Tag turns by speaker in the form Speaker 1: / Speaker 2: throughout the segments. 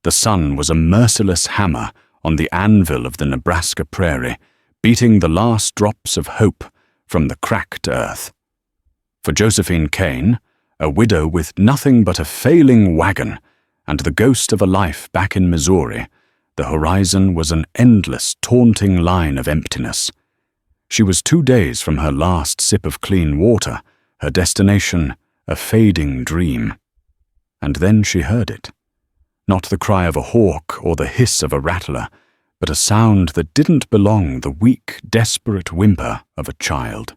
Speaker 1: The sun was a merciless hammer on the anvil of the Nebraska prairie, beating the last drops of hope from the cracked earth. For Josephine Kane, a widow with nothing but a failing wagon and the ghost of a life back in Missouri, the horizon was an endless, taunting line of emptiness. She was 2 days from her last sip of clean water, her destination a fading dream. And then she heard it. Not the cry of a hawk or the hiss of a rattler, but a sound that didn't belong, the weak, desperate whimper of a child.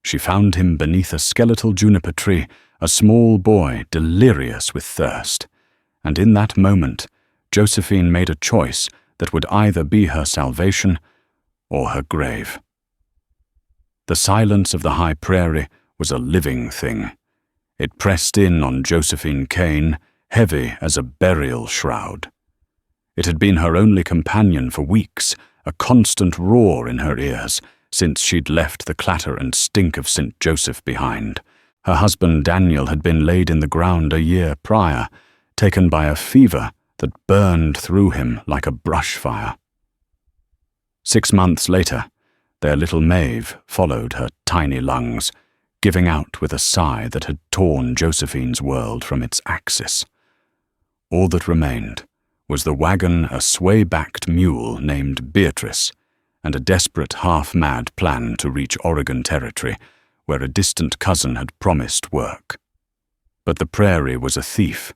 Speaker 1: She found him beneath a skeletal juniper tree, a small boy delirious with thirst. And in that moment, Josephine made a choice that would either be her salvation or her grave. The silence of the high prairie was a living thing. It pressed in on Josephine Kane, heavy as a burial shroud. It had been her only companion for weeks, a constant roar in her ears, since she'd left the clatter and stink of St. Joseph behind. Her husband Daniel had been laid in the ground a year prior, taken by a fever that burned through him like a brush fire. 6 months later, their little Maeve followed her tiny lungs, giving out with a sigh that had torn Josephine's world from its axis. All that remained was the wagon, a sway-backed mule named Beatrice, and a desperate, half-mad plan to reach Oregon Territory, where a distant cousin had promised work. But the prairie was a thief.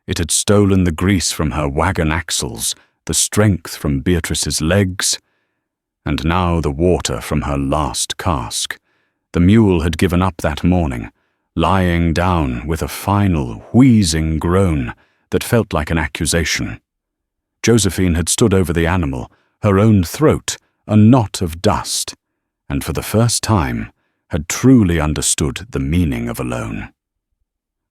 Speaker 1: It had stolen the grease from her wagon axles, the strength from Beatrice's legs, and now the water from her last cask. The mule had given up that morning, lying down with a final, wheezing groan that felt like an accusation. Josephine had stood over the animal, her own throat a knot of dust, and for the first time had truly understood the meaning of alone.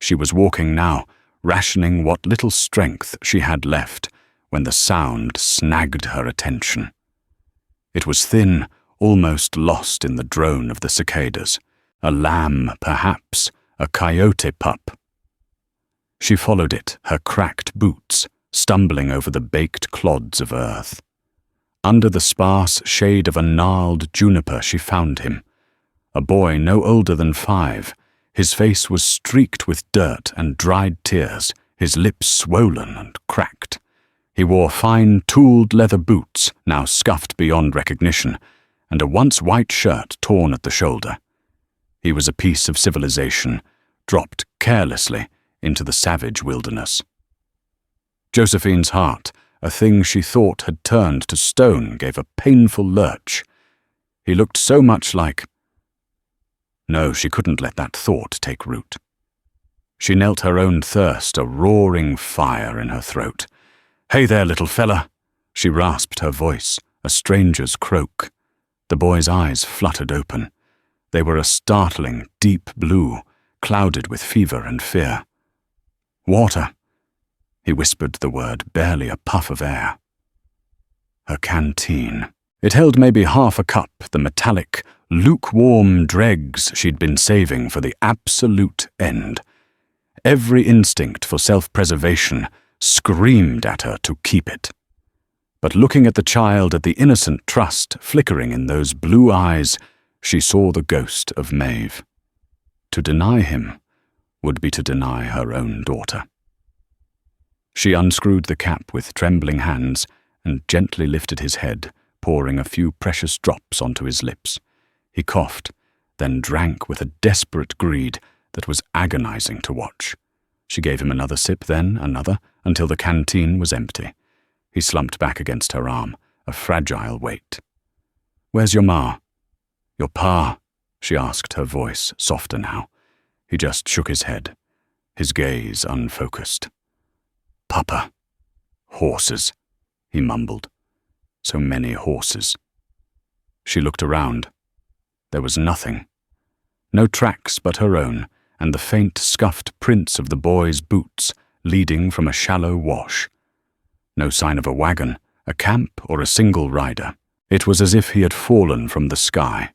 Speaker 1: She was walking now, rationing what little strength she had left, when the sound snagged her attention. It was thin, almost lost in the drone of the cicadas. A lamb, perhaps, a coyote pup. She followed it, her cracked boots stumbling over the baked clods of earth. Under the sparse shade of a gnarled juniper she found him. A boy no older than 5. His face was streaked with dirt and dried tears, his lips swollen and cracked. He wore fine, tooled leather boots, now scuffed beyond recognition, and a once white shirt torn at the shoulder. He was a piece of civilization, dropped carelessly into the savage wilderness. Josephine's heart, a thing she thought had turned to stone, gave a painful lurch. He looked so much like... No, she couldn't let that thought take root. She knelt her own thirst, a roaring fire in her throat. "Hey there, little fella!" She rasped her voice, a stranger's croak. The boy's eyes fluttered open. They were a startling, deep blue, clouded with fever and fear. "Water!" He whispered the word, barely a puff of air. Her canteen. It held maybe half a cup, the metallic, lukewarm dregs she'd been saving for the absolute end. Every instinct for self-preservation screamed at her to keep it. But looking at the child, at the innocent trust flickering in those blue eyes, she saw the ghost of Maeve. To deny him would be to deny her own daughter. She unscrewed the cap with trembling hands and gently lifted his head, pouring a few precious drops onto his lips. He coughed, then drank with a desperate greed that was agonizing to watch. She gave him another sip, then another, until the canteen was empty. He slumped back against her arm, a fragile weight. "Where's your ma?" "Your pa?" she asked, her voice softer now. He just shook his head, his gaze unfocused. "Papa. Horses," he mumbled. "So many horses." She looked around. There was nothing. No tracks but her own, and the faint, scuffed prints of the boy's boots leading from a shallow wash. No sign of a wagon, a camp, or a single rider. It was as if he had fallen from the sky.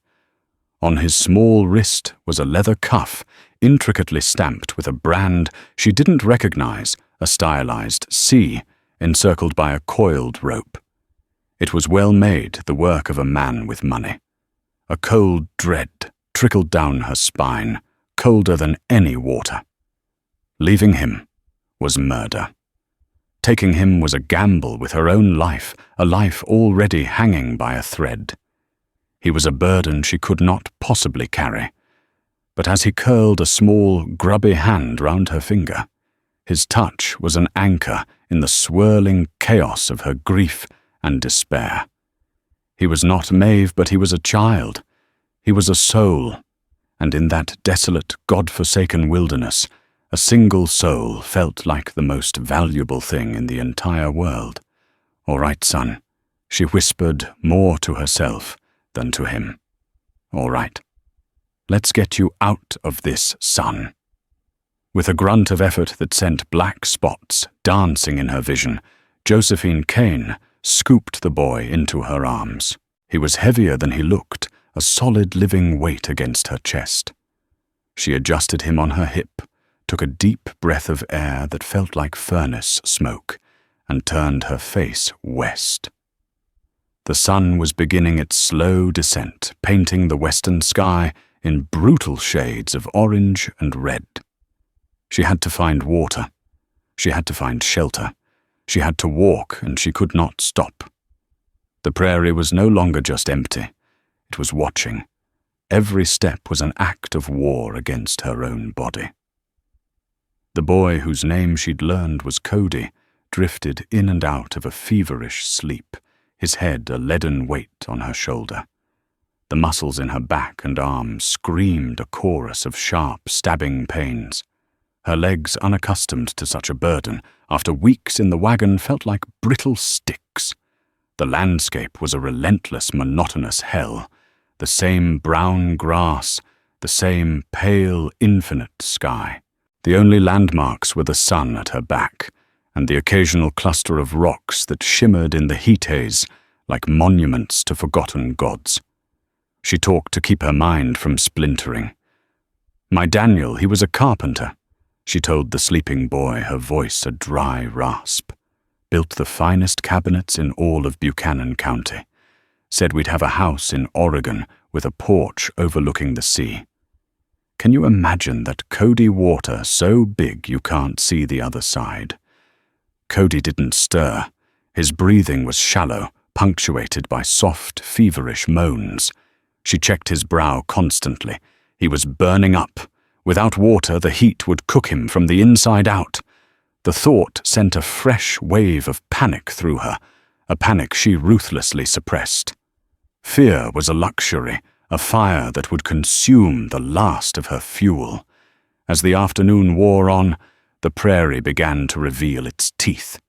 Speaker 1: On his small wrist was a leather cuff, intricately stamped with a brand she didn't recognize, a stylized C, encircled by a coiled rope. It was well made, the work of a man with money. A cold dread trickled down her spine, colder than any water. Leaving him was murder. Taking him was a gamble with her own life, a life already hanging by a thread. He was a burden she could not possibly carry. But as he curled a small, grubby hand round her finger, his touch was an anchor in the swirling chaos of her grief and despair. He was not Maeve, but he was a child. He was a soul, and in that desolate, God-forsaken wilderness, a single soul felt like the most valuable thing in the entire world. "All right, son," she whispered more to herself than to him. "All right. Let's get you out of this, son." With a grunt of effort that sent black spots dancing in her vision, Josephine Kane scooped the boy into her arms. He was heavier than he looked, a solid living weight against her chest. She adjusted him on her hip, took a deep breath of air that felt like furnace smoke, and turned her face west. The sun was beginning its slow descent, painting the western sky in brutal shades of orange and red. She had to find water. She had to find shelter. She had to walk, and she could not stop. The prairie was no longer just empty. It was watching. Every step was an act of war against her own body. The boy, whose name she'd learned was Cody, drifted in and out of a feverish sleep, his head a leaden weight on her shoulder. The muscles in her back and arms screamed a chorus of sharp, stabbing pains. Her legs, unaccustomed to such a burden, after weeks in the wagon felt like brittle sticks. The landscape was a relentless, monotonous hell. The same brown grass, the same pale, infinite sky. The only landmarks were the sun at her back, and the occasional cluster of rocks that shimmered in the heat haze like monuments to forgotten gods. She talked to keep her mind from splintering. "My Daniel, he was a carpenter," she told the sleeping boy, her voice a dry rasp. "Built the finest cabinets in all of Buchanan County. Said we'd have a house in Oregon with a porch overlooking the sea. Can you imagine that Cody water so big you can't see the other side?" Cody didn't stir. His breathing was shallow, punctuated by soft, feverish moans. She checked his brow constantly. He was burning up. Without water, the heat would cook him from the inside out. The thought sent a fresh wave of panic through her, a panic she ruthlessly suppressed. Fear was a luxury, a fire that would consume the last of her fuel. As the afternoon wore on, the prairie began to reveal its teeth.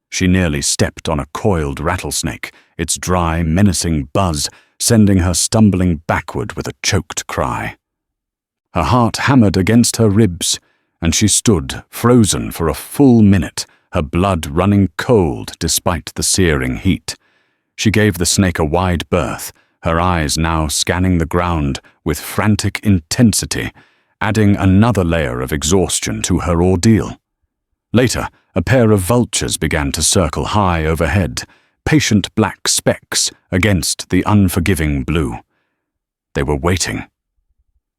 Speaker 1: She nearly stepped on a coiled rattlesnake, its dry, menacing buzz sending her stumbling backward with a choked cry. Her heart hammered against her ribs, and she stood, frozen for a full minute, her blood running cold despite the searing heat. She gave the snake a wide berth, her eyes now scanning the ground with frantic intensity, adding another layer of exhaustion to her ordeal. Later, a pair of vultures began to circle high overhead, patient black specks against the unforgiving blue. They were waiting.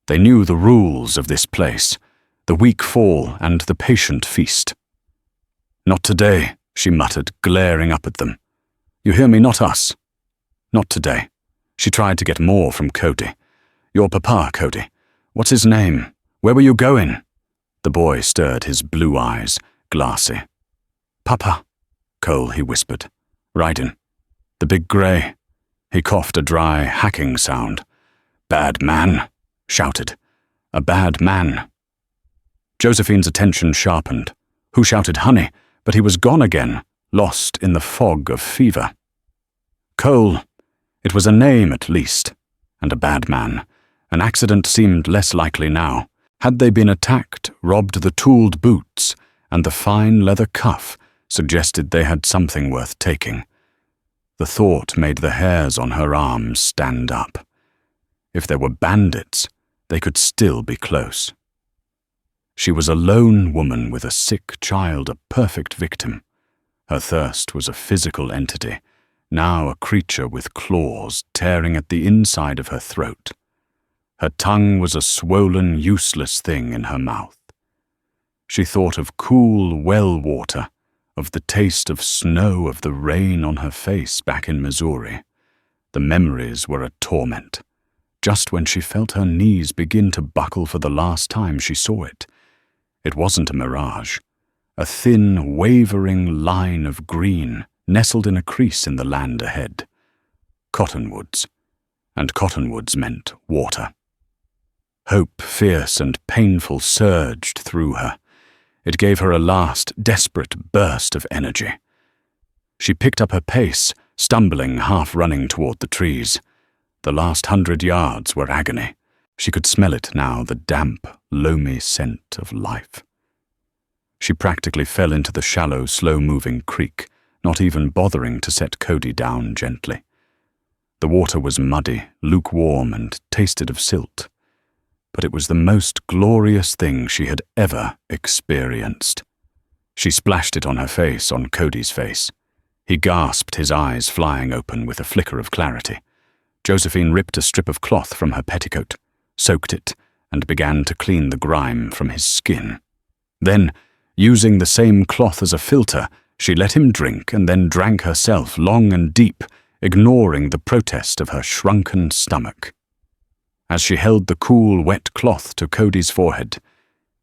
Speaker 1: They knew the rules of this place, the weak fall and the patient feast. "Not today," she muttered, glaring up at them. "You hear me, not us. Not today." She tried to get more from Cody. "Your papa, Cody. What's his name? Where were you going?" The boy stirred his blue eyes, glassy. "Papa," Cole, he whispered. "Riding. The big grey." He coughed a dry, hacking sound. "Bad man," shouted. "A bad man." Josephine's attention sharpened. Who shouted honey? But he was gone again, lost in the fog of fever. Cole. It was a name at least. And a bad man. An accident seemed less likely now. Had they been attacked, robbed the tooled boots, and the fine leather cuff suggested they had something worth taking. The thought made the hairs on her arms stand up. If there were bandits, they could still be close. She was a lone woman with a sick child, a perfect victim. Her thirst was a physical entity, now a creature with claws tearing at the inside of her throat. Her tongue was a swollen, useless thing in her mouth. She thought of cool well water, of the taste of snow, of the rain on her face back in Missouri. The memories were a torment. Just when she felt her knees begin to buckle for the last time she saw it. It wasn't a mirage. A thin, wavering line of green nestled in a crease in the land ahead. Cottonwoods. And cottonwoods meant water. Hope, fierce and painful, surged through her. It gave her a last, desperate burst of energy. She picked up her pace, stumbling, half running toward the trees. The last 100 yards were agony. She could smell it now, the damp, loamy scent of life. She practically fell into the shallow, slow-moving creek, not even bothering to set Cody down gently. The water was muddy, lukewarm, and tasted of silt. But it was the most glorious thing she had ever experienced. She splashed it on her face, on Cody's face. He gasped, his eyes flying open with a flicker of clarity. Josephine ripped a strip of cloth from her petticoat, soaked it, and began to clean the grime from his skin. Then, using the same cloth as a filter, she let him drink and then drank herself long and deep, ignoring the protest of her shrunken stomach. As she held the cool, wet cloth to Cody's forehead,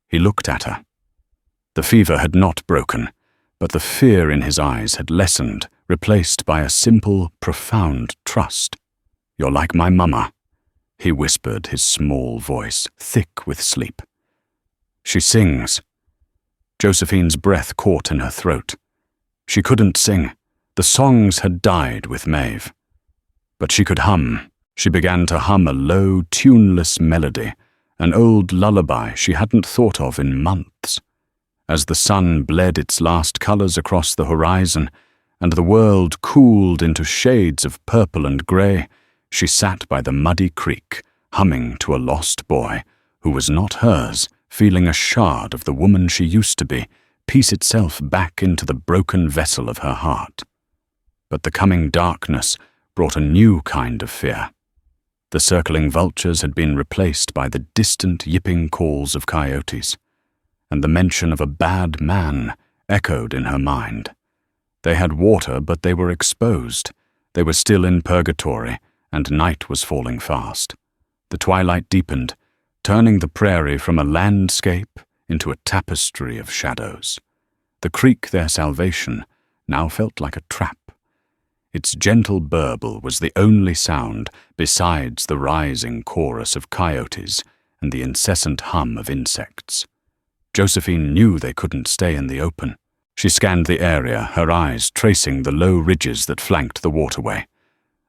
Speaker 1: he looked at her. The fever had not broken, but the fear in his eyes had lessened, replaced by a simple, profound trust. "You're like my mama," he whispered, his small voice thick with sleep. "She sings." Josephine's breath caught in her throat. She couldn't sing. The songs had died with Maeve. But she could hum. She began to hum a low, tuneless melody, an old lullaby she hadn't thought of in months. As the sun bled its last colors across the horizon, and the world cooled into shades of purple and gray, she sat by the muddy creek, humming to a lost boy, who was not hers, feeling a shard of the woman she used to be piece itself back into the broken vessel of her heart. But the coming darkness brought a new kind of fear. The circling vultures had been replaced by the distant yipping calls of coyotes, and the mention of a bad man echoed in her mind. They had water, but they were exposed. They were still in purgatory, and night was falling fast. The twilight deepened, turning the prairie from a landscape into a tapestry of shadows. The creek, their salvation, now felt like a trap. Its gentle burble was the only sound besides the rising chorus of coyotes and the incessant hum of insects. Josephine knew they couldn't stay in the open. She scanned the area, her eyes tracing the low ridges that flanked the waterway.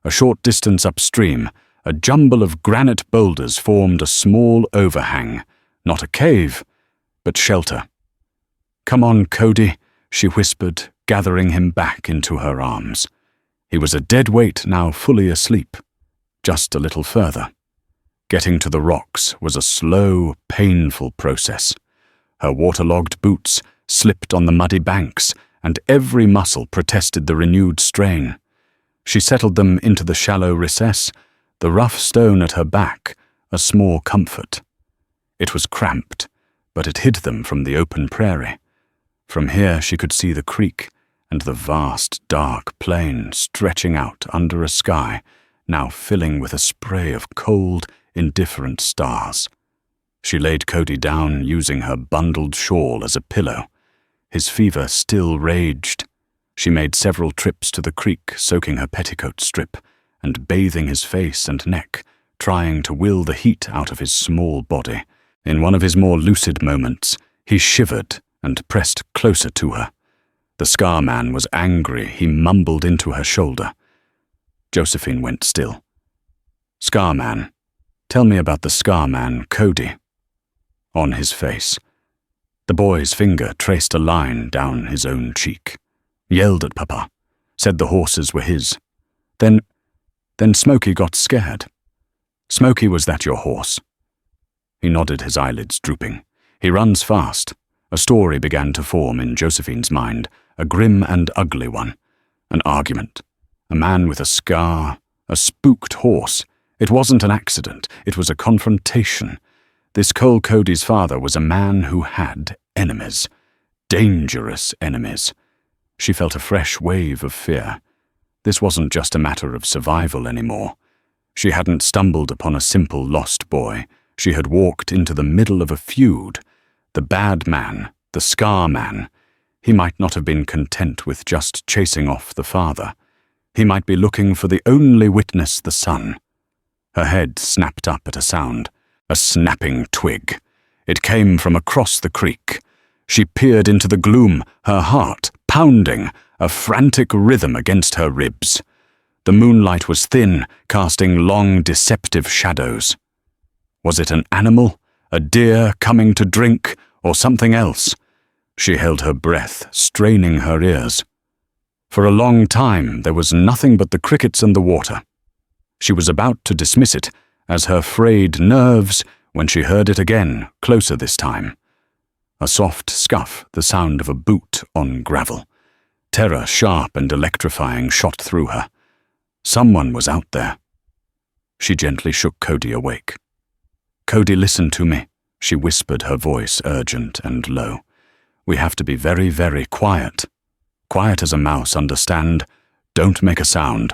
Speaker 1: A short distance upstream, a jumble of granite boulders formed a small overhang, not a cave, but shelter. "Come on, Cody," she whispered, gathering him back into her arms. He was a dead weight, now fully asleep. Just a little further. Getting to the rocks was a slow, painful process. Her waterlogged boots slipped on the muddy banks, and every muscle protested the renewed strain. She settled them into the shallow recess, the rough stone at her back, a small comfort. It was cramped, but it hid them from the open prairie. From here she could see the creek and the vast, dark plain stretching out under a sky, now filling with a spray of cold, indifferent stars. She laid Cody down, using her bundled shawl as a pillow. His fever still raged. She made several trips to the creek, soaking her petticoat strip, and bathing his face and neck, trying to will the heat out of his small body. In one of his more lucid moments, he shivered and pressed closer to her. The scarman was angry. He mumbled into her shoulder. Josephine went still. "Scarman, tell me about the scarman, Cody." On his face. The boy's finger traced a line down his own cheek. Yelled at Papa. Said the horses were his. Then Smokey got scared. "Smokey, was that your horse?" He nodded, his eyelids drooping. "He runs fast. A story began to form in Josephine's mind, a grim and ugly one. An argument. A man with a scar. A spooked horse. It wasn't an accident. It was a confrontation. This Cole Cody's father was a man who had enemies. Dangerous enemies. She felt a fresh wave of fear. This wasn't just a matter of survival anymore. She hadn't stumbled upon a simple lost boy. She had walked into the middle of a feud. The bad man, the scarman. He might not have been content with just chasing off the father. He might be looking for the only witness, the son. Her head snapped up at a sound. A snapping twig. It came from across the creek. She peered into the gloom, her heart pounding, a frantic rhythm against her ribs. The moonlight was thin, casting long, deceptive shadows. Was it an animal, a deer coming to drink, or something else? She held her breath, straining her ears. For a long time, there was nothing but the crickets and the water. She was about to dismiss it, as her frayed nerves, when she heard it again, closer this time. A soft scuff, the sound of a boot on gravel. Terror, sharp and electrifying, shot through her. Someone was out there. She gently shook Cody awake. "Cody, listen to me," she whispered, her voice urgent and low. "We have to be very, very quiet. Quiet as a mouse, understand? Don't make a sound."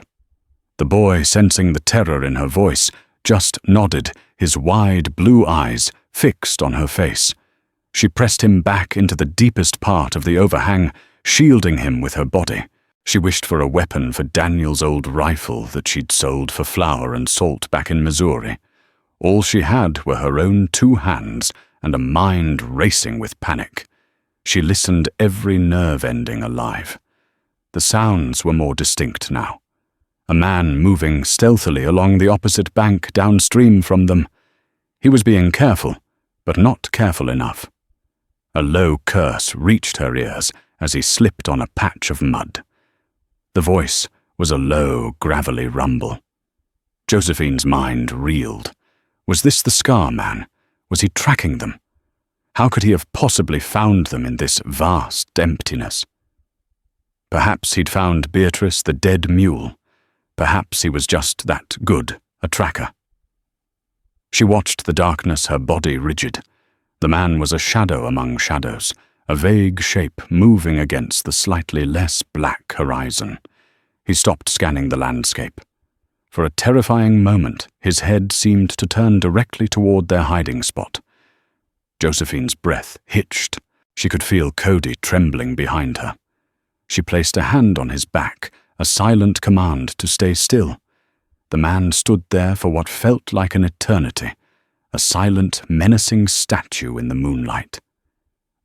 Speaker 1: The boy, sensing the terror in her voice, just nodded, his wide blue eyes fixed on her face. She pressed him back into the deepest part of the overhang, shielding him with her body. She wished for a weapon for Daniel's old rifle that she'd sold for flour and salt back in Missouri. All she had were her own 2 hands and a mind racing with panic. She listened, every nerve ending alive. The sounds were more distinct now. A man moving stealthily along the opposite bank downstream from them. He was being careful, but not careful enough. A low curse reached her ears as he slipped on a patch of mud. The voice was a low, gravelly rumble. Josephine's mind reeled. Was this the Scar Man? Was he tracking them? How could he have possibly found them in this vast emptiness? Perhaps he'd found Beatrice the dead mule. Perhaps he was just that good a tracker. She watched the darkness, her body rigid. The man was a shadow among shadows, a vague shape moving against the slightly less black horizon. He stopped scanning the landscape. For a terrifying moment, his head seemed to turn directly toward their hiding spot. Josephine's breath hitched. She could feel Cody trembling behind her. She placed a hand on his back, a silent command to stay still. The man stood there for what felt like an eternity, a silent, menacing statue in the moonlight.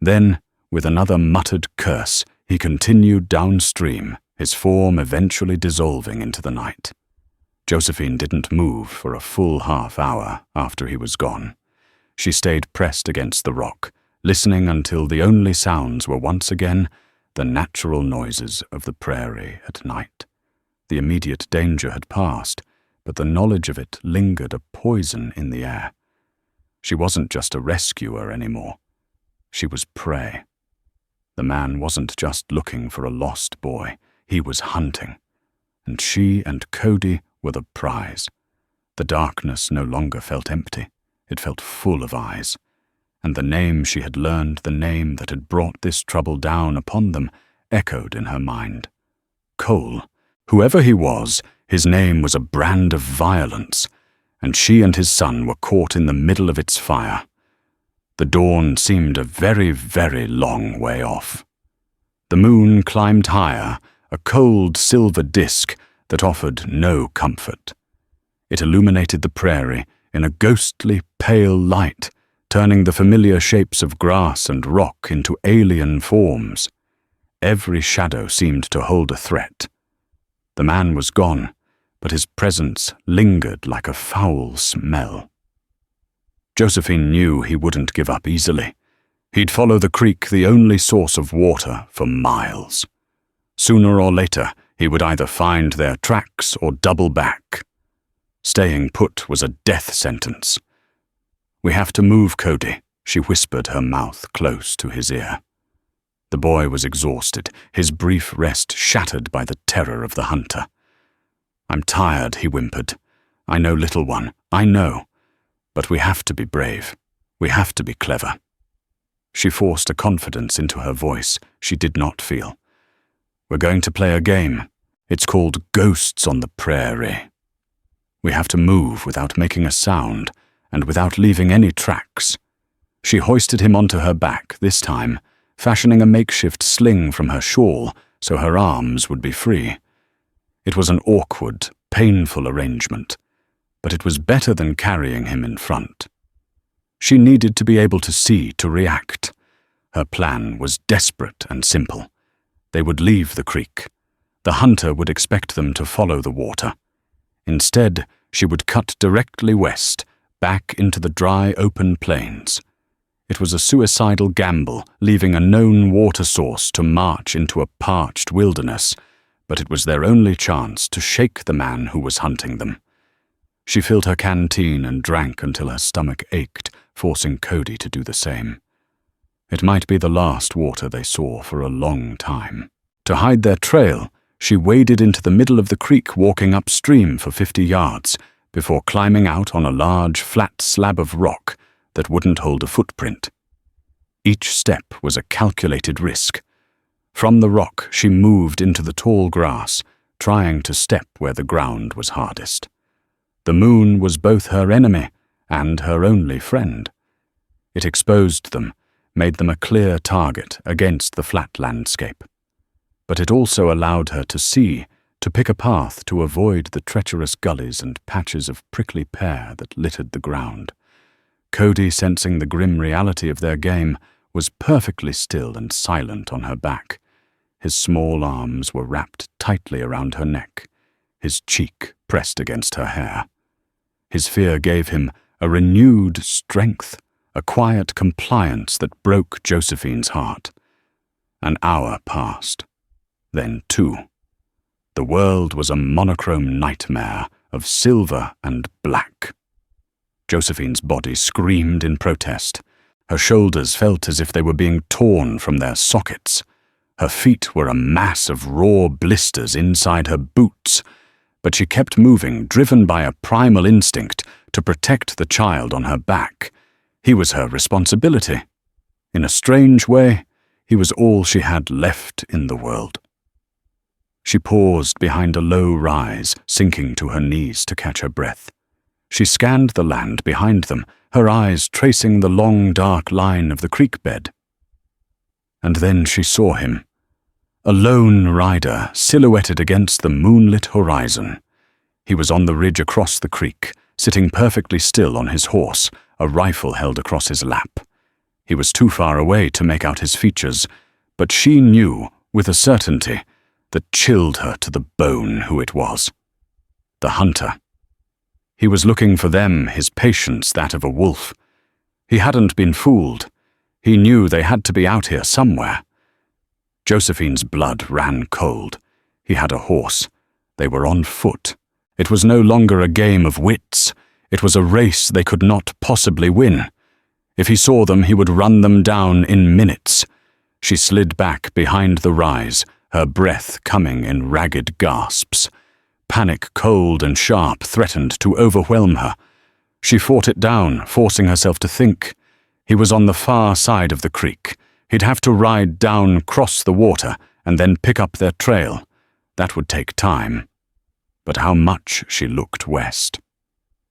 Speaker 1: Then, with another muttered curse, he continued downstream, his form eventually dissolving into the night. Josephine didn't move for a full half-hour after he was gone. She stayed pressed against the rock, listening until the only sounds were once again the natural noises of the prairie at night. The immediate danger had passed, but the knowledge of it lingered, a poison in the air. She wasn't just a rescuer anymore. She was prey. The man wasn't just looking for a lost boy. He was hunting. And she and Cody were the prize. The darkness no longer felt empty. It felt full of eyes. And the name she had learned, the name that had brought this trouble down upon them, echoed in her mind. Cole. Whoever he was, his name was a brand of violence, and she and his son were caught in the middle of its fire. The dawn seemed a very, very long way off. The moon climbed higher, a cold silver disk that offered no comfort. It illuminated the prairie in a ghostly, pale light, turning the familiar shapes of grass and rock into alien forms. Every shadow seemed to hold a threat. The man was gone, but his presence lingered like a foul smell. Josephine knew he wouldn't give up easily. He'd follow the creek, the only source of water, for miles. Sooner or later, he would either find their tracks or double back. Staying put was a death sentence. "We have to move, Cody," she whispered, her mouth close to his ear. The boy was exhausted, his brief rest shattered by the terror of the hunter. "I'm tired," he whimpered. "I know, little one, I know. But we have to be brave. We have to be clever." She forced a confidence into her voice she did not feel. "We're going to play a game. It's called Ghosts on the Prairie. We have to move without making a sound and without leaving any tracks." She hoisted him onto her back this time, fashioning a makeshift sling from her shawl so her arms would be free. It was an awkward, painful arrangement, but it was better than carrying him in front. She needed to be able to see, to react. Her plan was desperate and simple. They would leave the creek. The hunter would expect them to follow the water. Instead, she would cut directly west, back into the dry, open plains. It was a suicidal gamble, leaving a known water source to march into a parched wilderness, but it was their only chance to shake the man who was hunting them. She filled her canteen and drank until her stomach ached, forcing Cody to do the same. It might be the last water they saw for a long time. To hide their trail, she waded into the middle of the creek, walking upstream for 50 yards, before climbing out on a large, flat slab of rock that wouldn't hold a footprint. Each step was a calculated risk. From the rock, she moved into the tall grass, trying to step where the ground was hardest. The moon was both her enemy and her only friend. It exposed them, made them a clear target against the flat landscape. But it also allowed her to see, to pick a path to avoid the treacherous gullies and patches of prickly pear that littered the ground. Cody, sensing the grim reality of their game, was perfectly still and silent on her back. His small arms were wrapped tightly around her neck, his cheek pressed against her hair. His fear gave him a renewed strength, a quiet compliance that broke Josephine's heart. An hour passed, then 2. The world was a monochrome nightmare of silver and black. Josephine's body screamed in protest. Her shoulders felt as if they were being torn from their sockets. Her feet were a mass of raw blisters inside her boots, but she kept moving, driven by a primal instinct to protect the child on her back. He was her responsibility. In a strange way, he was all she had left in the world. She paused behind a low rise, sinking to her knees to catch her breath. She scanned the land behind them, her eyes tracing the long, dark line of the creek bed. And then she saw him. A lone rider silhouetted against the moonlit horizon. He was on the ridge across the creek, sitting perfectly still on his horse, a rifle held across his lap. He was too far away to make out his features, but she knew, with a certainty, that chilled her to the bone, who it was. The hunter. He was looking for them, his patience that of a wolf. He hadn't been fooled. He knew they had to be out here somewhere. Josephine's blood ran cold. He had a horse. They were on foot. It was no longer a game of wits. It was a race they could not possibly win. If he saw them, he would run them down in minutes. She slid back behind the rise, her breath coming in ragged gasps. Panic, cold and sharp, threatened to overwhelm her. She fought it down, forcing herself to think. He was on the far side of the creek. He'd have to ride down, cross the water, and then pick up their trail. That would take time. But how much she looked west.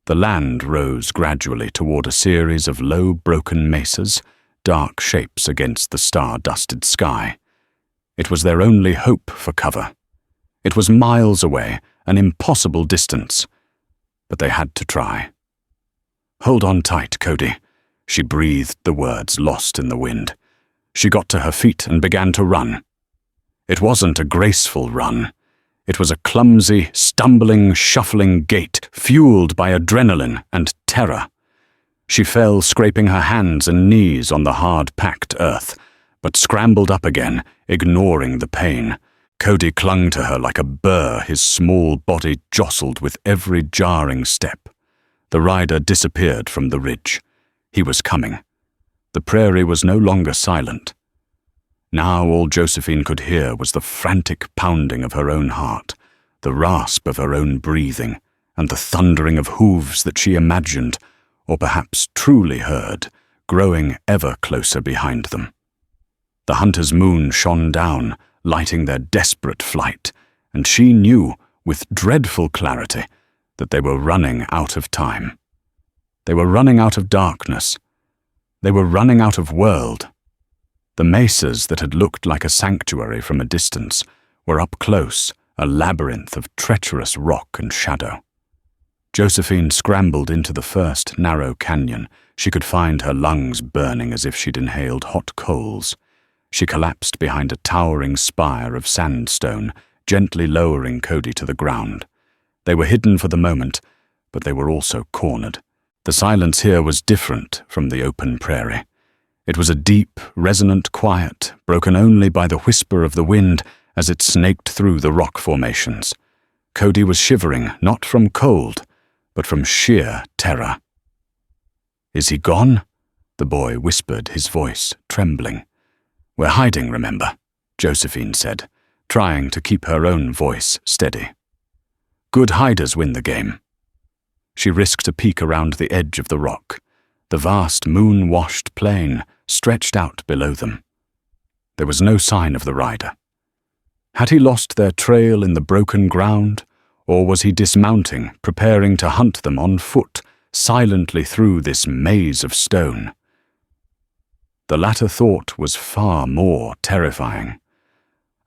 Speaker 1: The land rose gradually toward a series of low, broken mesas, dark shapes against the star-dusted sky. It was their only hope for cover. It was miles away, an impossible distance. But they had to try. "Hold on tight, Cody." She breathed the words lost in the wind. She got to her feet and began to run. It wasn't a graceful run. It was a clumsy, stumbling, shuffling gait, fueled by adrenaline and terror. She fell, scraping her hands and knees on the hard-packed earth, but scrambled up again, ignoring the pain. Cody clung to her like a burr, his small body jostled with every jarring step. The rider disappeared from the ridge. He was coming. The prairie was no longer silent. Now all Josephine could hear was the frantic pounding of her own heart, the rasp of her own breathing, and the thundering of hooves that she imagined, or perhaps truly heard, growing ever closer behind them. The hunter's moon shone down, lighting their desperate flight, and she knew, with dreadful clarity, that they were running out of time. They were running out of darkness. They were running out of world. The mesas that had looked like a sanctuary from a distance were up close, a labyrinth of treacherous rock and shadow. Josephine scrambled into the first narrow canyon. She could find her lungs burning as if she'd inhaled hot coals. She collapsed behind a towering spire of sandstone, gently lowering Cody to the ground. They were hidden for the moment, but they were also cornered. The silence here was different from the open prairie. It was a deep, resonant quiet, broken only by the whisper of the wind as it snaked through the rock formations. Cody was shivering, not from cold, but from sheer terror. "Is he gone?" the boy whispered, his voice trembling. "We're hiding, remember," Josephine said, trying to keep her own voice steady. "Good hiders win the game." She risked a peek around the edge of the rock. The vast moon-washed plain stretched out below them. There was no sign of the rider. Had he lost their trail in the broken ground, or was he dismounting, preparing to hunt them on foot, silently through this maze of stone? The latter thought was far more terrifying.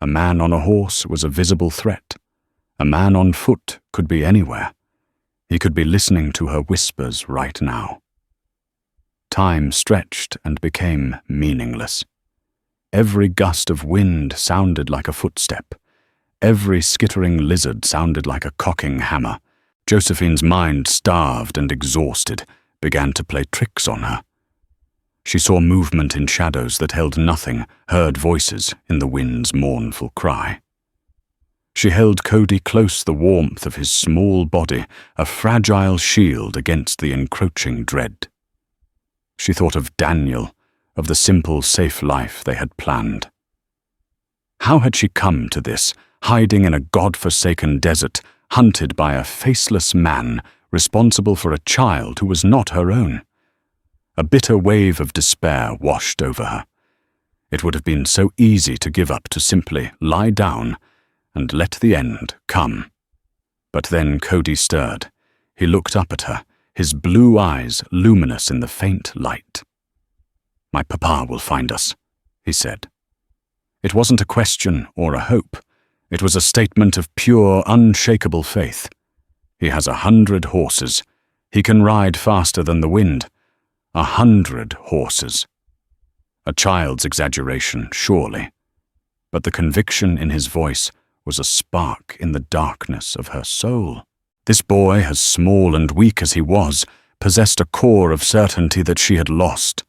Speaker 1: A man on a horse was a visible threat. A man on foot could be anywhere. He could be listening to her whispers right now. Time stretched and became meaningless. Every gust of wind sounded like a footstep. Every skittering lizard sounded like a cocking hammer. Josephine's mind, starved and exhausted, began to play tricks on her. She saw movement in shadows that held nothing, heard voices in the wind's mournful cry. She held Cody close, the warmth of his small body, a fragile shield against the encroaching dread. She thought of Daniel, of the simple, safe life they had planned. How had she come to this, hiding in a god-forsaken desert, hunted by a faceless man responsible for a child who was not her own? A bitter wave of despair washed over her. It would have been so easy to give up, to simply lie down and let the end come. But then Cody stirred. He looked up at her, his blue eyes luminous in the faint light. "My papa will find us," he said. It wasn't a question or a hope. It was a statement of pure, unshakable faith. He has 100 horses. He can ride faster than the wind. 100 horses. A child's exaggeration, surely. But the conviction in his voice was a spark in the darkness of her soul. This boy, as small and weak as he was, possessed a core of certainty that she had lost.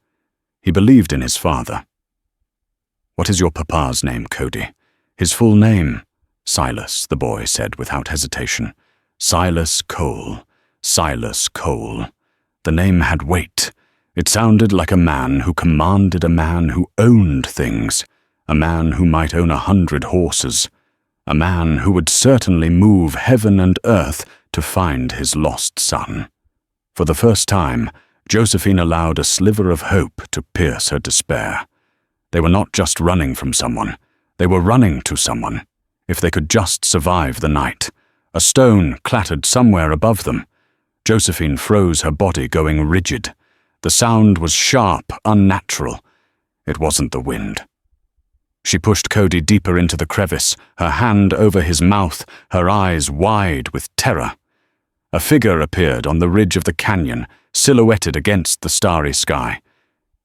Speaker 1: He believed in his father. "What is your papa's name, Cody?" "His full name?" "Silas," the boy said without hesitation. "Silas Cole. Silas Cole." The name had weight. It sounded like a man who commanded, a man who owned things, a man who might own 100 horses, a man who would certainly move heaven and earth to find his lost son. For the first time, Josephine allowed a sliver of hope to pierce her despair. They were not just running from someone. They were running to someone. If they could just survive the night. A stone clattered somewhere above them. Josephine froze, her body going rigid. The sound was sharp, unnatural. It wasn't the wind. She pushed Cody deeper into the crevice, her hand over his mouth, her eyes wide with terror. A figure appeared on the ridge of the canyon, silhouetted against the starry sky.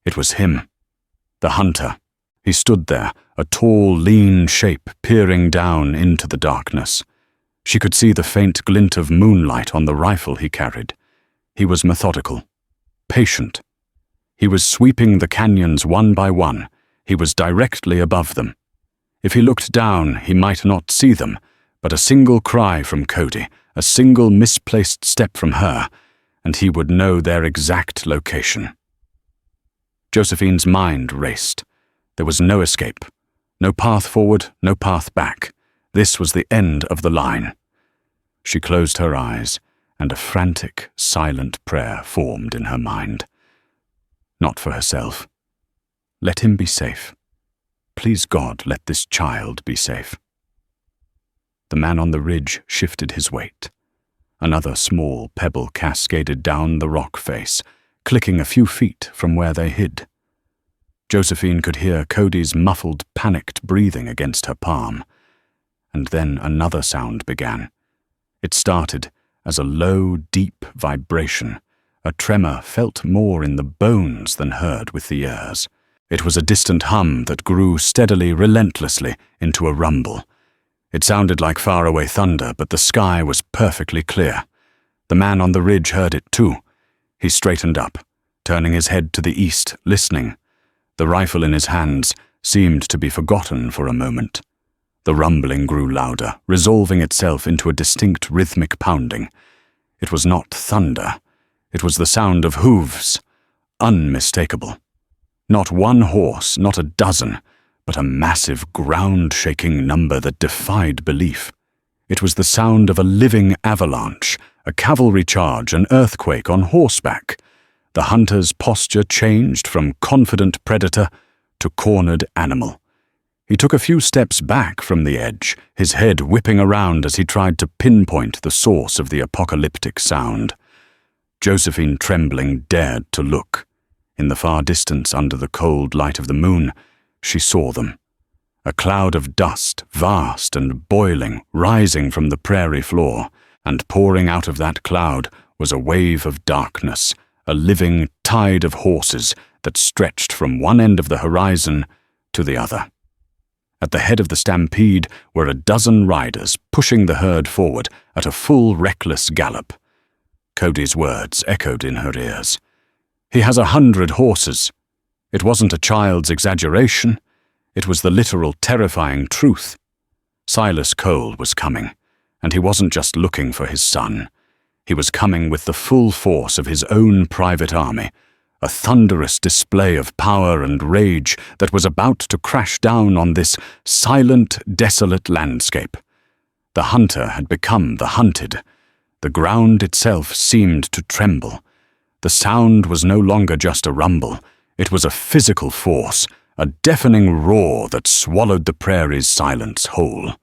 Speaker 1: It was him, the hunter. He stood there, a tall, lean shape peering down into the darkness. She could see the faint glint of moonlight on the rifle he carried. He was methodical, patient. He was sweeping the canyons one by one. He was directly above them. If he looked down, he might not see them, but a single cry from Cody, a single misplaced step from her, and he would know their exact location. Josephine's mind raced. There was no escape. No path forward, no path back. This was the end of the line. She closed her eyes, and a frantic, silent prayer formed in her mind. Not for herself. Let him be safe. Please God, let this child be safe. The man on the ridge shifted his weight. Another small pebble cascaded down the rock face, clicking a few feet from where they hid. Josephine could hear Cody's muffled, panicked breathing against her palm. And then another sound began. It started as a low, deep vibration, a tremor felt more in the bones than heard with the ears. It was a distant hum that grew steadily, relentlessly, into a rumble. It sounded like faraway thunder, but the sky was perfectly clear. The man on the ridge heard it too. He straightened up, turning his head to the east, listening. The rifle in his hands seemed to be forgotten for a moment. The rumbling grew louder, resolving itself into a distinct rhythmic pounding. It was not thunder. It was the sound of hooves, unmistakable. Not one horse, not a dozen, but a massive, ground-shaking number that defied belief. It was the sound of a living avalanche, a cavalry charge, an earthquake on horseback. The hunter's posture changed from confident predator to cornered animal. He took a few steps back from the edge, his head whipping around as he tried to pinpoint the source of the apocalyptic sound. Josephine, trembling, dared to look. In the far distance, under the cold light of the moon, she saw them. A cloud of dust, vast and boiling, rising from the prairie floor, and pouring out of that cloud was a wave of darkness, a living tide of horses that stretched from one end of the horizon to the other. At the head of the stampede were a dozen riders pushing the herd forward at a full, reckless gallop. Cody's words echoed in her ears. He has 100 horses. It wasn't a child's exaggeration. It was the literal, terrifying truth. Silas Cole was coming, and he wasn't just looking for his son. He was coming with the full force of his own private army, a thunderous display of power and rage that was about to crash down on this silent, desolate landscape. The hunter had become the hunted. The ground itself seemed to tremble. The sound was no longer just a rumble. It was a physical force, a deafening roar that swallowed the prairie's silence whole.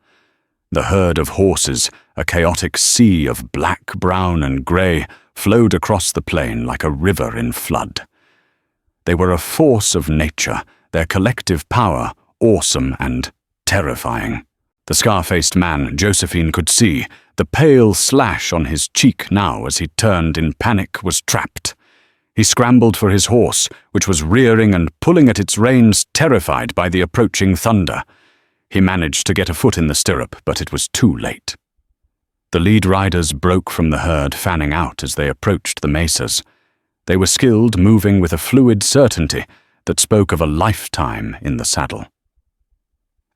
Speaker 1: The herd of horses, a chaotic sea of black, brown, and grey, flowed across the plain like a river in flood. They were a force of nature, their collective power awesome and terrifying. The scar-faced man Josephine could see, the pale slash on his cheek now as he turned in panic, was trapped. He scrambled for his horse, which was rearing and pulling at its reins, terrified by the approaching thunder. He managed to get a foot in the stirrup, but it was too late. The lead riders broke from the herd, fanning out as they approached the mesas. They were skilled, moving with a fluid certainty that spoke of a lifetime in the saddle.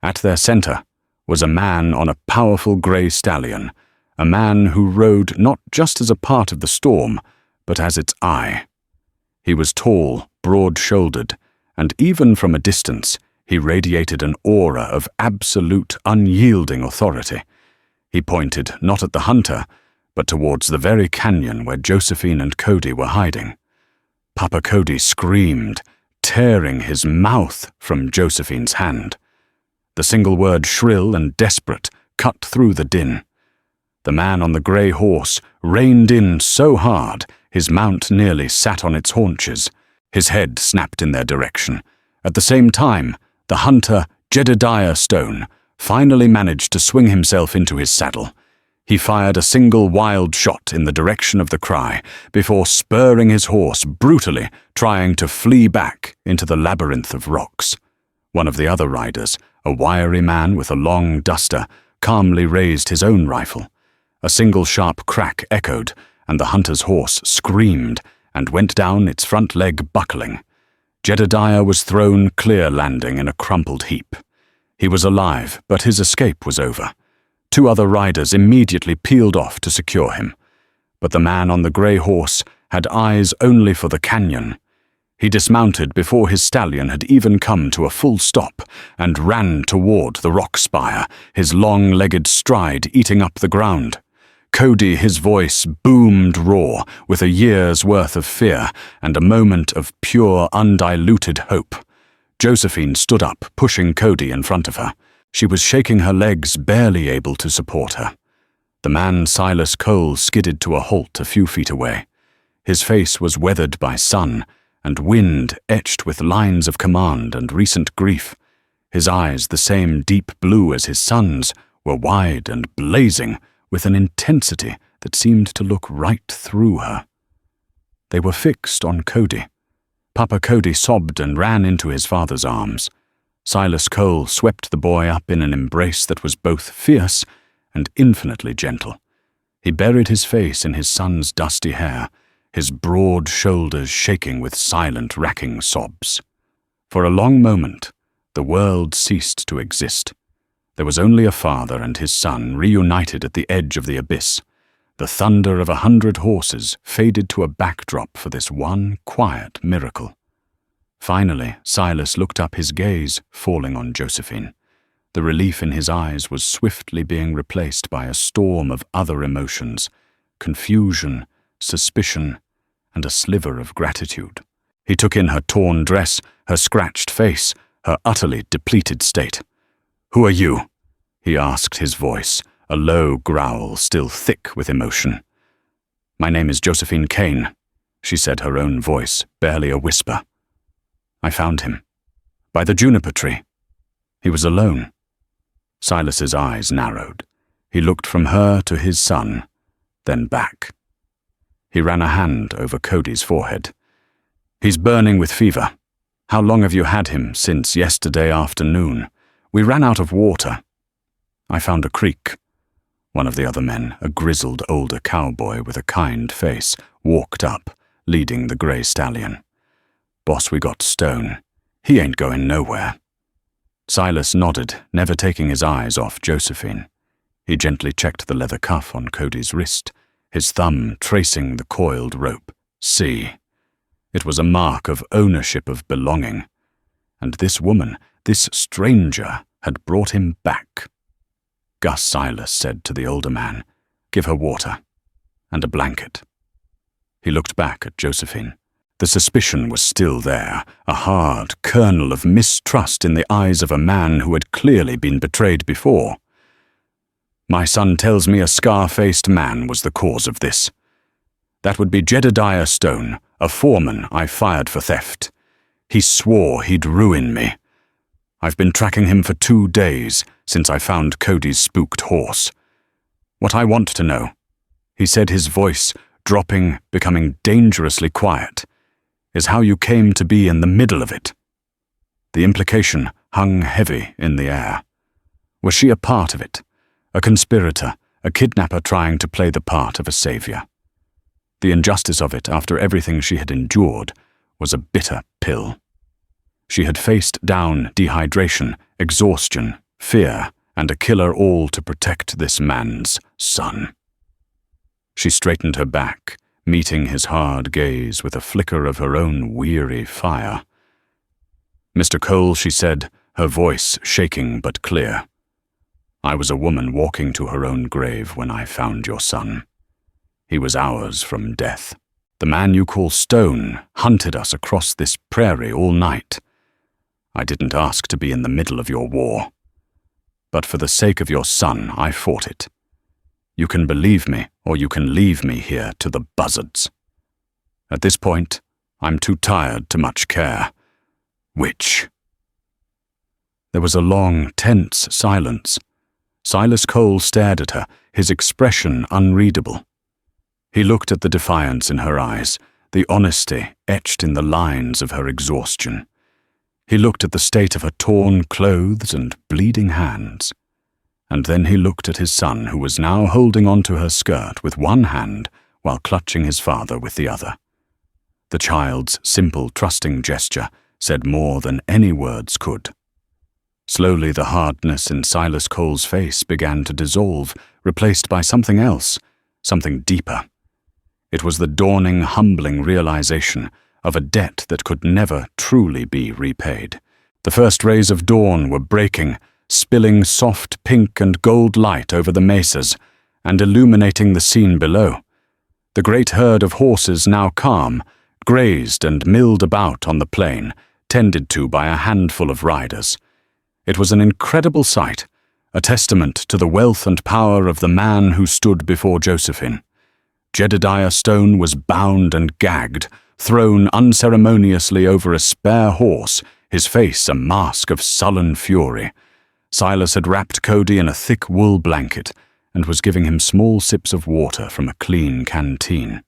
Speaker 1: At their center was a man on a powerful grey stallion, a man who rode not just as a part of the storm, but as its eye. He was tall, broad-shouldered, and even from a distance, he radiated an aura of absolute, unyielding authority. He pointed not at the hunter, but towards the very canyon where Josephine and Cody were hiding. Papa Cody screamed, tearing his mouth from Josephine's hand. The single word, shrill and desperate, cut through the din. The man on the grey horse reined in so hard his mount nearly sat on its haunches. His head snapped in their direction. At the same time, the hunter, Jedediah Stone, finally managed to swing himself into his saddle. He fired a single wild shot in the direction of the cry before spurring his horse brutally, trying to flee back into the labyrinth of rocks. One of the other riders, a wiry man with a long duster, calmly raised his own rifle. A single sharp crack echoed, and the hunter's horse screamed and went down, its front leg buckling. Jedediah was thrown clear landing in a crumpled heap. He was alive, but his escape was over. 2 other riders immediately peeled off to secure him. But the man on the grey horse had eyes only for the canyon. He dismounted before his stallion had even come to a full stop and ran toward the rock spire, his long-legged stride eating up the ground. Cody, his voice boomed raw with a year's worth of fear and a moment of pure, undiluted hope. Josephine stood up, pushing Cody in front of her. She was shaking her legs, barely able to support her. The man Silas Cole skidded to a halt a few feet away. His face was weathered by sun, and wind etched with lines of command and recent grief. His eyes, the same deep blue as his son's, were wide and blazing with an intensity that seemed to look right through her. They were fixed on Cody. Papa Cody sobbed and ran into his father's arms. Silas Cole swept the boy up in an embrace that was both fierce and infinitely gentle. He buried his face in his son's dusty hair, his broad shoulders shaking with silent, racking sobs. For a long moment, the world ceased to exist. There was only a father and his son reunited at the edge of the abyss. The thunder of 100 horses faded to a backdrop for this one quiet miracle. Finally, Silas looked up, his gaze falling on Josephine. The relief in his eyes was swiftly being replaced by a storm of other emotions, confusion, suspicion, and a sliver of gratitude. He took in her torn dress, her scratched face, her utterly depleted state. "Who are you?" he asked, his voice, a low growl still thick with emotion. "My name is Josephine Kane," she said, her own voice barely a whisper. "I found him. By the juniper tree. He was alone." Silas's eyes narrowed. He looked from her to his son, then back. He ran a hand over Cody's forehead. "He's burning with fever. How long have you had him? Since yesterday afternoon. We ran out of water. I found a creek." One of the other men, a grizzled older cowboy with a kind face, walked up, leading the grey stallion. "Boss, we got Stone. He ain't going nowhere." Silas nodded, never taking his eyes off Josephine. He gently checked the leather cuff on Cody's wrist, his thumb tracing the coiled rope. "See." It was a mark of ownership, of belonging. And this woman, this stranger, had brought him back. Gus, Silas said to the older man, "Give her water. And a blanket." He looked back at Josephine. The suspicion was still there, a hard kernel of mistrust in the eyes of a man who had clearly been betrayed before. "My son tells me a scar-faced man was the cause of this. That would be Jedediah Stone, a foreman I fired for theft. He swore he'd ruin me. I've been tracking him for 2 days since I found Cody's spooked horse. What I want to know," he said, his voice dropping, becoming dangerously quiet, "is how you came to be in the middle of it." The implication hung heavy in the air. Was she a part of it? A conspirator, a kidnapper trying to play the part of a savior? The injustice of it, after everything she had endured, was a bitter pill. She had faced down dehydration, exhaustion, fear, and a killer, all to protect this man's son. She straightened her back, meeting his hard gaze with a flicker of her own weary fire. "Mr. Cole," she said, her voice shaking but clear, "I was a woman walking to her own grave when I found your son. He was hours from death. The man you call Stone hunted us across this prairie all night. I didn't ask to be in the middle of your war. But for the sake of your son, I fought it. You can believe me, or you can leave me here to the buzzards. At this point, I'm too tired to much care. Which?" There was a long, tense silence. Silas Cole stared at her, his expression unreadable. He looked at the defiance in her eyes, the honesty etched in the lines of her exhaustion. He looked at the state of her torn clothes and bleeding hands. And then he looked at his son, who was now holding onto her skirt with one hand while clutching his father with the other. The child's simple, trusting gesture said more than any words could. Slowly the hardness in Silas Cole's face began to dissolve, replaced by something else, something deeper. It was the dawning, humbling realization of a debt that could never truly be repaid. The first rays of dawn were breaking, spilling soft pink and gold light over the mesas and illuminating the scene below. The great herd of horses, now calm, grazed and milled about on the plain, tended to by a handful of riders. It was an incredible sight, a testament to the wealth and power of the man who stood before Josephine. Jedediah Stone was bound and gagged, thrown unceremoniously over a spare horse, his face a mask of sullen fury. Silas had wrapped Cody in a thick wool blanket and was giving him small sips of water from a clean canteen.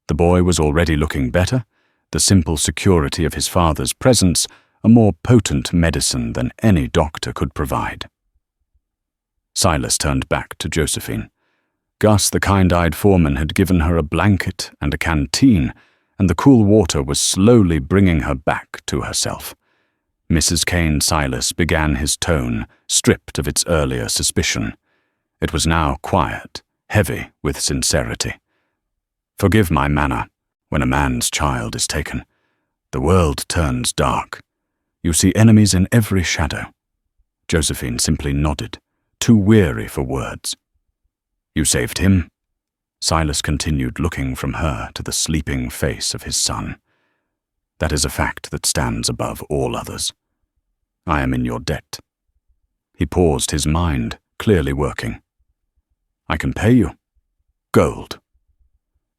Speaker 1: The boy was already looking better, the simple security of his father's presence a more potent medicine than any doctor could provide. Silas turned back to Josephine. Gus, the kind-eyed foreman, had given her a blanket and a canteen, and the cool water was slowly bringing her back to herself. Mrs. Kane Silas began his tone, stripped of its earlier suspicion. It was now quiet, heavy with sincerity. "Forgive my manner when a man's child is taken. The world turns dark. You see enemies in every shadow." Josephine simply nodded, too weary for words. "You saved him?" Silas continued, looking from her to the sleeping face of his son. "That is a fact that stands above all others. I am in your debt." He paused, his mind clearly working. "I can pay you. Gold.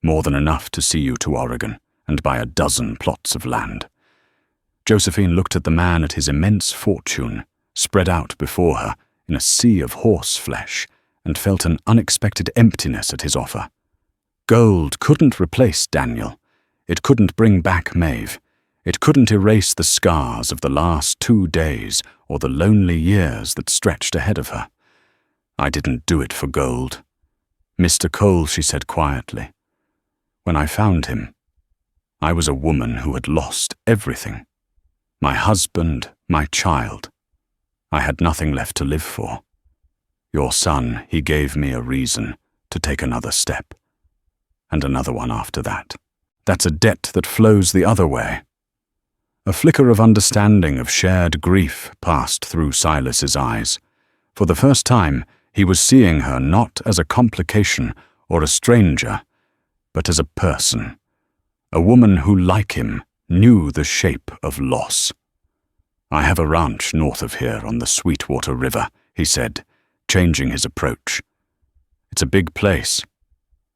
Speaker 1: More than enough to see you to Oregon and buy a dozen plots of land." Josephine looked at the man, at his immense fortune, spread out before her in a sea of horse flesh, and felt an unexpected emptiness at his offer. Gold couldn't replace Daniel. It couldn't bring back Maeve. It couldn't erase the scars of the last 2 days or the lonely years that stretched ahead of her. "I didn't do it for gold. Mr. Cole," she said quietly. "When I found him, I was a woman who had lost everything. My husband, my child. I had nothing left to live for. Your son, he gave me a reason to take another step. And another one after that. That's a debt that flows the other way." A flicker of understanding, of shared grief, passed through Silas's eyes. For the first time, he was seeing her not as a complication or a stranger, but as a person. A woman who, like him, knew the shape of loss. "I have a ranch north of here on the Sweetwater River," he said, changing his approach. "It's a big place.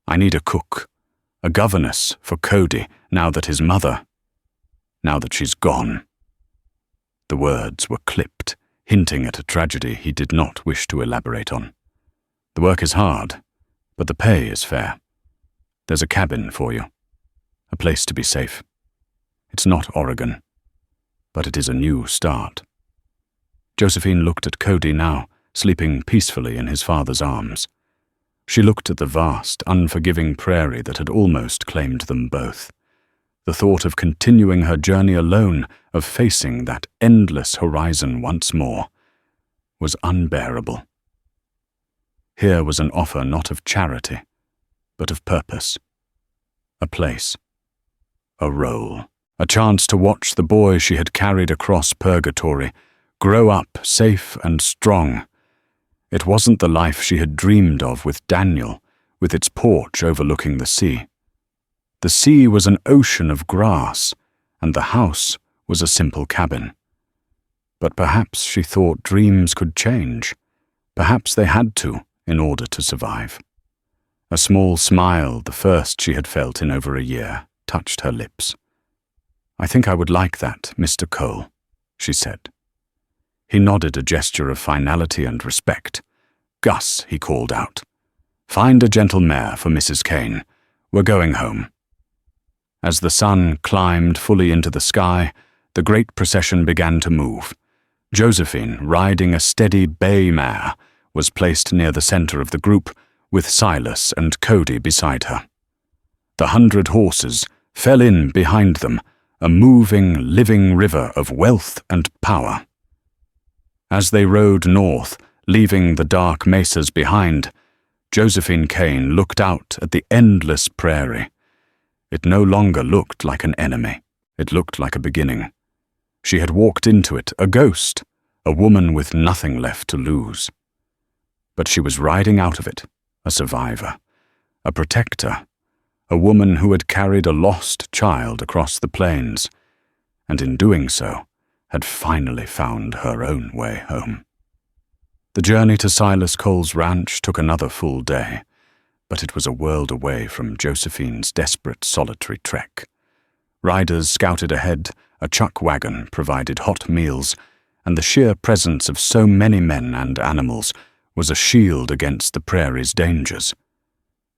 Speaker 1: I need a cook, a governess for Cody now that she's gone." The words were clipped, hinting at a tragedy he did not wish to elaborate on. "The work is hard, but the pay is fair. There's a cabin for you, a place to be safe. It's not Oregon, but it is a new start." Josephine looked at Cody now, sleeping peacefully in his father's arms. She looked at the vast, unforgiving prairie that had almost claimed them both. The thought of continuing her journey alone, of facing that endless horizon once more, was unbearable. Here was an offer not of charity, but of purpose. A place. A role. A chance to watch the boy she had carried across purgatory grow up safe and strong. It wasn't the life she had dreamed of with Daniel, with its porch overlooking the sea. The sea was an ocean of grass, and the house was a simple cabin. But perhaps she thought dreams could change. Perhaps they had to in order to survive. A small smile, the first she had felt in over a year, touched her lips. "I think I would like that, Mr. Cole," she said. He nodded, a gesture of finality and respect. "Gus," he called out, "find a gentle mare for Mrs. Kane. We're going home." As the sun climbed fully into the sky, the great procession began to move. Josephine, riding a steady bay mare, was placed near the center of the group, with Silas and Cody beside her. The 100 horses fell in behind them, a moving, living river of wealth and power. As they rode north, leaving the dark mesas behind, Josephine Kane looked out at the endless prairie. It no longer looked like an enemy. It looked like a beginning. She had walked into it, a ghost, a woman with nothing left to lose. But she was riding out of it, a survivor, a protector, a woman who had carried a lost child across the plains, and in doing so, had finally found her own way home. The journey to Silas Cole's ranch took another full day, but it was a world away from Josephine's desperate solitary trek. Riders scouted ahead, a chuck wagon provided hot meals, and the sheer presence of so many men and animals was a shield against the prairie's dangers.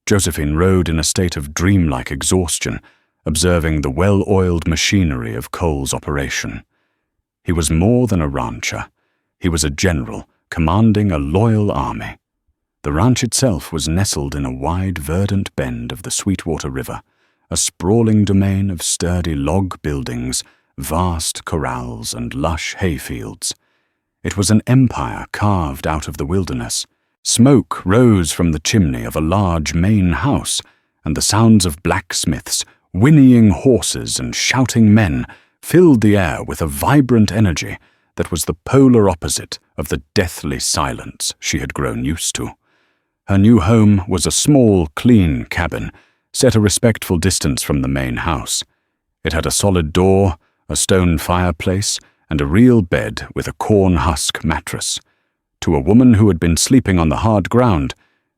Speaker 1: Josephine rode in a state of dreamlike exhaustion, observing the well-oiled machinery of Cole's operation. He was more than a rancher. He was a general, commanding a loyal army. The ranch itself was nestled in a wide, verdant bend of the Sweetwater River, a sprawling domain of sturdy log buildings, vast corrals, and lush hayfields. It was an empire carved out of the wilderness. Smoke rose from the chimney of a large main house, and the sounds of blacksmiths, whinnying horses, and shouting men filled the air with a vibrant energy that was the polar opposite of the deathly silence she had grown used to. Her new home was a small, clean cabin, set a respectful distance from the main house. It had a solid door, a stone fireplace, and a real bed with a corn husk mattress. To a woman who had been sleeping on the hard ground,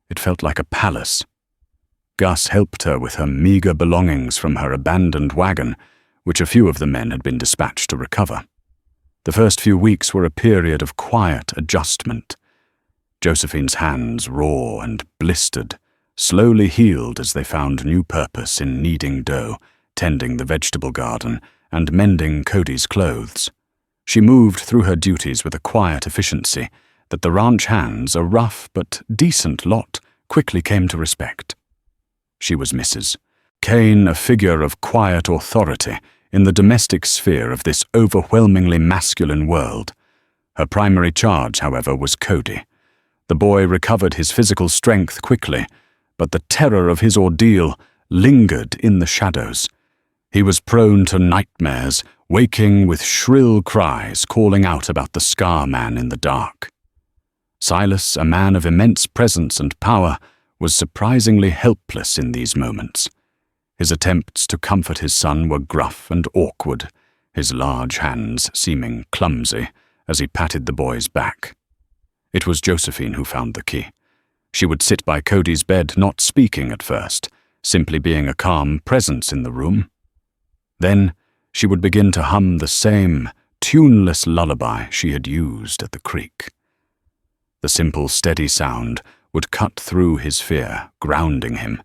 Speaker 1: it felt like a palace. Gus helped her with her meager belongings from her abandoned wagon, which a few of the men had been dispatched to recover. The first few weeks were a period of quiet adjustment. Josephine's hands, raw and blistered, slowly healed as they found new purpose in kneading dough, tending the vegetable garden, and mending Cody's clothes. She moved through her duties with a quiet efficiency that the ranch hands, a rough but decent lot, quickly came to respect. She was Mrs. Kane, a figure of quiet authority in the domestic sphere of this overwhelmingly masculine world. Her primary charge, however, was Cody. The boy recovered his physical strength quickly, but the terror of his ordeal lingered in the shadows. He was prone to nightmares, waking with shrill cries calling out about the scarman in the dark. Silas, a man of immense presence and power, was surprisingly helpless in these moments. His attempts to comfort his son were gruff and awkward, his large hands seeming clumsy as he patted the boy's back. It was Josephine who found the key. She would sit by Cody's bed, not speaking at first, simply being a calm presence in the room. Then she would begin to hum the same tuneless lullaby she had used at the creek. The simple, steady sound would cut through his fear, grounding him,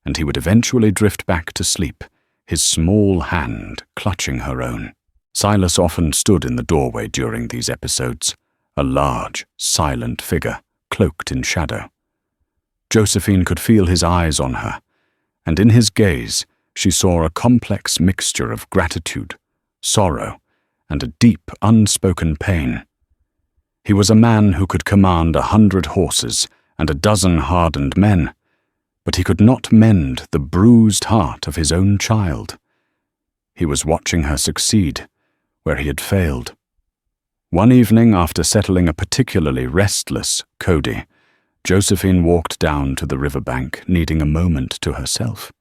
Speaker 1: and he would eventually drift back to sleep, his small hand clutching her own. Silas often stood in the doorway during these episodes, a large, silent figure, cloaked in shadow. Josephine could feel his eyes on her, and in his gaze she saw a complex mixture of gratitude, sorrow, and a deep, unspoken pain. He was a man who could command 100 horses and 12 hardened men, but he could not mend the bruised heart of his own child. He was watching her succeed where he had failed. One evening, after settling a particularly restless Cody, Josephine walked down to the riverbank, needing a moment to herself.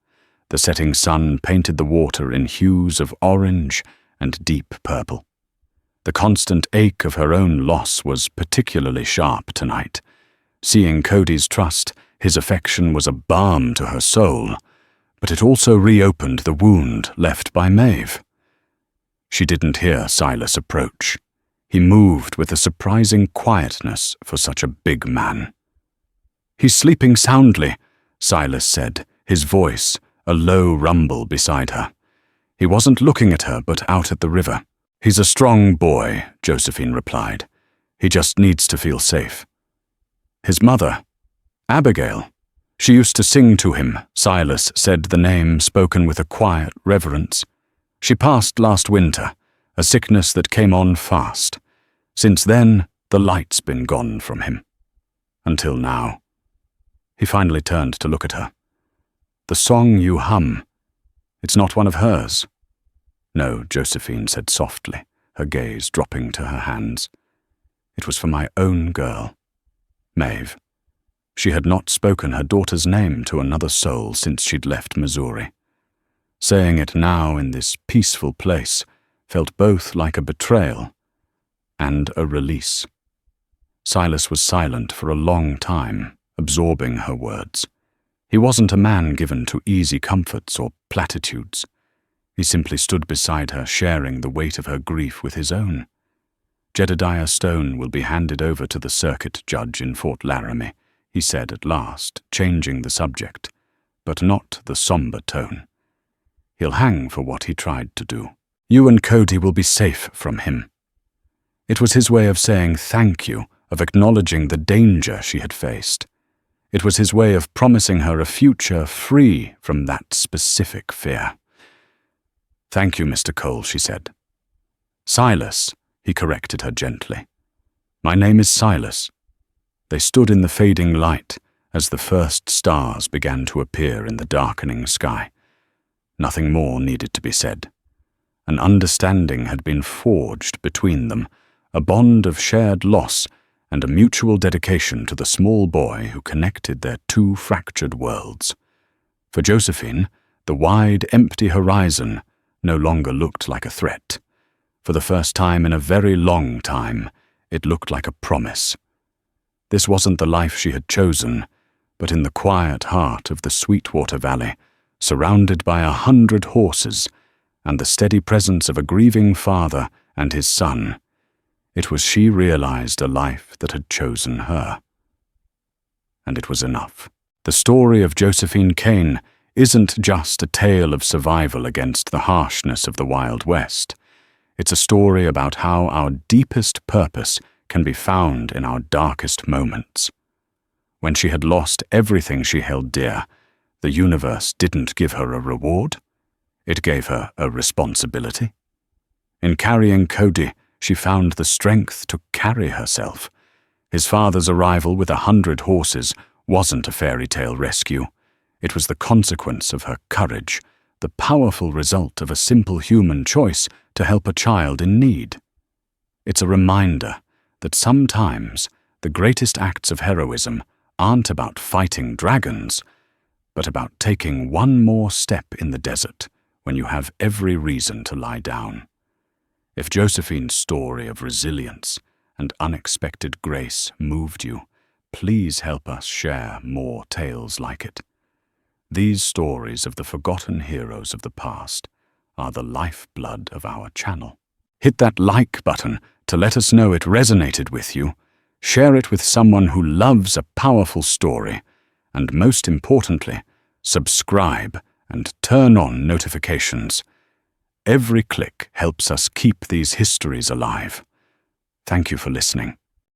Speaker 1: The setting sun painted the water in hues of orange and deep purple. The constant ache of her own loss was particularly sharp tonight. Seeing Cody's trust, his affection was a balm to her soul, but it also reopened the wound left by Maeve. She didn't hear Silas approach. He moved with a surprising quietness for such a big man. "He's sleeping soundly," Silas said, his voice a low rumble beside her. He wasn't looking at her, but out at the river. "He's a strong boy," Josephine replied. "He just needs to feel safe." His mother, Abigail. She used to sing to him, Silas said, the name spoken with a quiet reverence. She passed last winter, a sickness that came on fast. Since then, the light's been gone from him. Until now. He finally turned to look at her. "The song you hum, it's not one of hers." No, Josephine said softly, her gaze dropping to her hands. It was for my own girl, Maeve. She had not spoken her daughter's name to another soul since she'd left Missouri. Saying it now in this peaceful place felt both like a betrayal and a release. Silas was silent for a long time, absorbing her words. He wasn't a man given to easy comforts or platitudes. He simply stood beside her, sharing the weight of her grief with his own. Jedediah Stone will be handed over to the circuit judge in Fort Laramie, he said at last, changing the subject, but not the somber tone. He'll hang for what he tried to do. You and Cody will be safe from him. It was his way of saying thank you, of acknowledging the danger she had faced. It was his way of promising her a future free from that specific fear. Thank you, Mr. Cole, she said. Silas, he corrected her gently. My name is Silas. They stood in the fading light as the first stars began to appear in the darkening sky. Nothing more needed to be said. An understanding had been forged between them, a bond of shared loss and a mutual dedication to the small boy who connected their two fractured worlds. For Josephine, the wide, empty horizon no longer looked like a threat. For the first time in a very long time, it looked like a promise. This wasn't the life she had chosen, but in the quiet heart of the Sweetwater Valley, surrounded by 100 horses and the steady presence of a grieving father and his son, it was she realized a life that had chosen her. And it was enough. The story of Josephine Kane isn't just a tale of survival against the harshness of the Wild West. It's a story about how our deepest purpose can be found in our darkest moments. When she had lost everything she held dear, the universe didn't give her a reward. It gave her a responsibility. In carrying Cody, she found the strength to carry herself. His father's arrival with 100 horses wasn't a fairy tale rescue. It was the consequence of her courage, the powerful result of a simple human choice to help a child in need. It's a reminder that sometimes the greatest acts of heroism aren't about fighting dragons, but about taking one more step in the desert when you have every reason to lie down. If Josephine's story of resilience and unexpected grace moved you, please help us share more tales like it. These stories of the forgotten heroes of the past are the lifeblood of our channel. Hit that like button to let us know it resonated with you. Share it with someone who loves a powerful story. And most importantly, subscribe and turn on notifications. Every click helps us keep these histories alive. Thank you for listening.